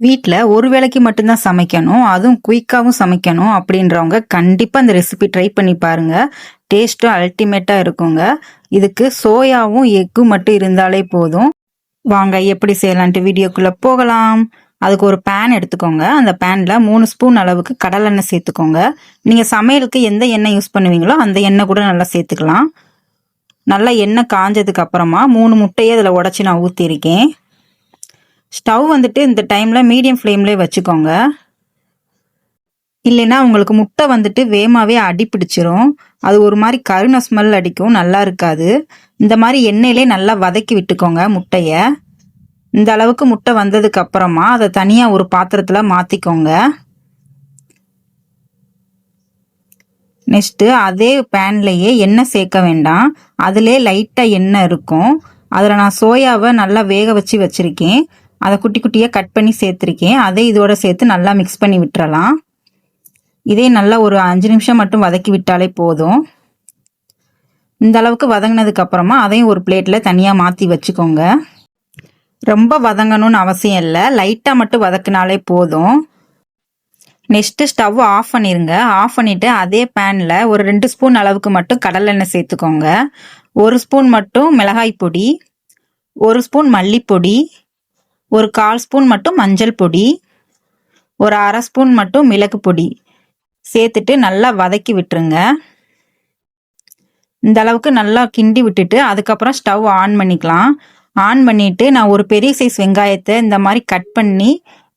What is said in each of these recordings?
வீட்டில் ஒரு வேளைக்கு மட்டும்தான் சமைக்கணும், அதுவும் குயிக்காகவும் சமைக்கணும் அப்படின்றவங்க கண்டிப்பாக இந்த ரெசிபி ட்ரை பண்ணி பாருங்க. டேஸ்ட்டும் அல்டிமேட்டாக இருக்குங்க. இதுக்கு சோயாவும் எக்கும் மட்டும் இருந்தாலே போதும். வாங்க எப்படி செய்யலான்ட்டு வீடியோக்குள்ளே போகலாம். அதுக்கு ஒரு பேன் எடுத்துக்கோங்க. அந்த பேனில் 3 ஸ்பூன் அளவுக்கு கடலெண்ணெய் சேர்த்துக்கோங்க. நீங்கள் சமையலுக்கு எந்த எண்ணெய் யூஸ் பண்ணுவீங்களோ அந்த எண்ணெய் கூட நல்லா சேர்த்துக்கலாம். நல்லா எண்ணெய் காஞ்சதுக்கு அப்புறமா 3 முட்டையை அதில் உடச்சி நான் ஊற்றிருக்கேன். ஸ்டவ் வந்துட்டு இந்த டைமில் மீடியம் ஃப்ளேம்லேயே வச்சுக்கோங்க. இல்லைன்னா உங்களுக்கு முட்டை வந்துட்டு வேகமாகவே அடி பிடிச்சிரும். அது ஒரு மாதிரி கருண ஸ்மெல் அடிக்கும், நல்லா இருக்காது. இந்த மாதிரி எண்ணெயிலே நல்லா வதக்கி விட்டுக்கோங்க முட்டையை. இந்த அளவுக்கு முட்டை வந்ததுக்கு அப்புறமா அதை தனியாக ஒரு பாத்திரத்தில் மாற்றிக்கோங்க. நெக்ஸ்ட்டு அதே பேன்லேயே எண்ணெய் சேர்க்க வேண்டாம், அதிலே லைட்டாக எண்ணெய் இருக்கும். அதில் நான் சோயாவை நல்லா வேக வச்சுருக்கேன். அதை குட்டி குட்டியாக கட் பண்ணி சேர்த்துருக்கேன். அதை இதோட சேர்த்து நல்லா மிக்ஸ் பண்ணி விட்டுறலாம். இதே நல்லா ஒரு 5 நிமிஷம் மட்டும் வதக்கி விட்டாலே போதும். இந்த அளவுக்கு வதங்கினதுக்கு அப்புறமா அதையும் ஒரு பிளேட்டில் தனியாக மாற்றி வச்சுக்கோங்க. ரொம்ப வதங்கணும்னு அவசியம் இல்லை, லைட்டாக மட்டும் வதக்கினாலே போதும். நெக்ஸ்ட்டு ஸ்டவ் ஆஃப் பண்ணிடுங்க. ஆஃப் பண்ணிவிட்டு அதே பேனில் ஒரு 2 ஸ்பூன் அளவுக்கு மட்டும் கடலெண்ணெய் சேர்த்துக்கோங்க. 1 ஸ்பூன் மட்டும் மிளகாய் பொடி, 1 ஸ்பூன் மல்லிப்பொடி, ஒரு 1/4 ஸ்பூன் மட்டும் மஞ்சள் பொடி, ஒரு 1/2 ஸ்பூன் மட்டும் மிளகு பொடி சேர்த்துட்டு நல்லா வதக்கி விட்டுருங்க. இந்த அளவுக்கு நல்லா கிண்டி விட்டுட்டு அதுக்கப்புறம் ஸ்டவ் ஆன் பண்ணிக்கலாம். ஆன் பண்ணிவிட்டு நான் ஒரு பெரிய சைஸ் வெங்காயத்தை இந்த மாதிரி கட் பண்ணி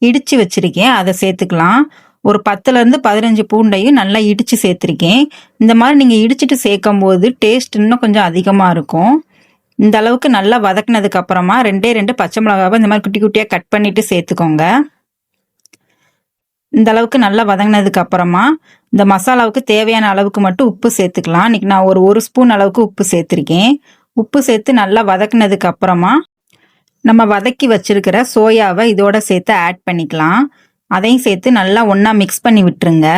இடித்து வச்சுருக்கேன், அதை சேர்த்துக்கலாம். ஒரு 10லேருந்து 15 பூண்டையும் நல்லா இடித்து சேர்த்துருக்கேன். இந்த மாதிரி நீங்கள் இடிச்சிட்டு சேர்க்கும் போது டேஸ்ட் இன்னும் கொஞ்சம் அதிகமாக இருக்கும். இந்த அளவுக்கு நல்லா வதக்கினதுக்கு அப்புறமா 2 பச்சை மிளகாவை இந்த மாதிரி குட்டி குட்டியாக கட் பண்ணிட்டு சேர்த்துக்கோங்க. இந்த அளவுக்கு நல்லா வதங்கினதுக்கு அப்புறமா இந்த மசாலாவுக்கு தேவையான அளவுக்கு மட்டும் உப்பு சேர்த்துக்கலாம். இன்னைக்கு நான் ஒரு ஸ்பூன் அளவுக்கு உப்பு சேர்த்துருக்கேன். உப்பு சேர்த்து நல்லா வதக்கினதுக்கு அப்புறமா நம்ம வதக்கி வச்சிருக்கிற சோயாவை இதோட சேர்த்து ஆட் பண்ணிக்கலாம். அதையும் சேர்த்து நல்லா ஒன்றா மிக்ஸ் பண்ணி விட்டுருங்க.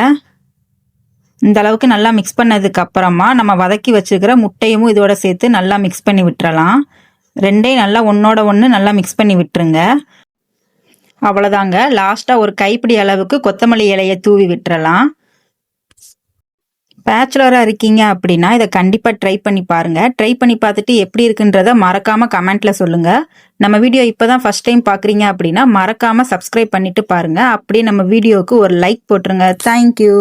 இந்த அளவுக்கு நல்லா மிக்ஸ் பண்ணதுக்கு அப்புறமா நம்ம வதக்கி வச்சுருக்கிற முட்டையும் இதோட சேர்த்து நல்லா மிக்ஸ் பண்ணி விட்டுறலாம். ரெண்டையும் நல்லா ஒன்றோட ஒன்று நல்லா மிக்ஸ் பண்ணி விட்டுருங்க. அவ்வளோதாங்க. லாஸ்ட்டாக ஒரு கைப்பிடி அளவுக்கு கொத்தமல்லி இலையை தூவி விட்டுறலாம். பேச்சுலராக இருக்கீங்க அப்படின்னா இதை கண்டிப்பாக ட்ரை பண்ணி பாருங்கள். ட்ரை பண்ணி பார்த்துட்டு எப்படி இருக்குன்றத மறக்காமல் கமெண்ட்டில் சொல்லுங்கள். நம்ம வீடியோ இப்போ தான் ஃபஸ்ட் டைம் பார்க்குறீங்க அப்படின்னா மறக்காமல் சப்ஸ்கிரைப் பண்ணிவிட்டு பாருங்கள். அப்படியே நம்ம வீடியோவுக்கு ஒரு லைக் போட்டுருங்க. தேங்க்யூ.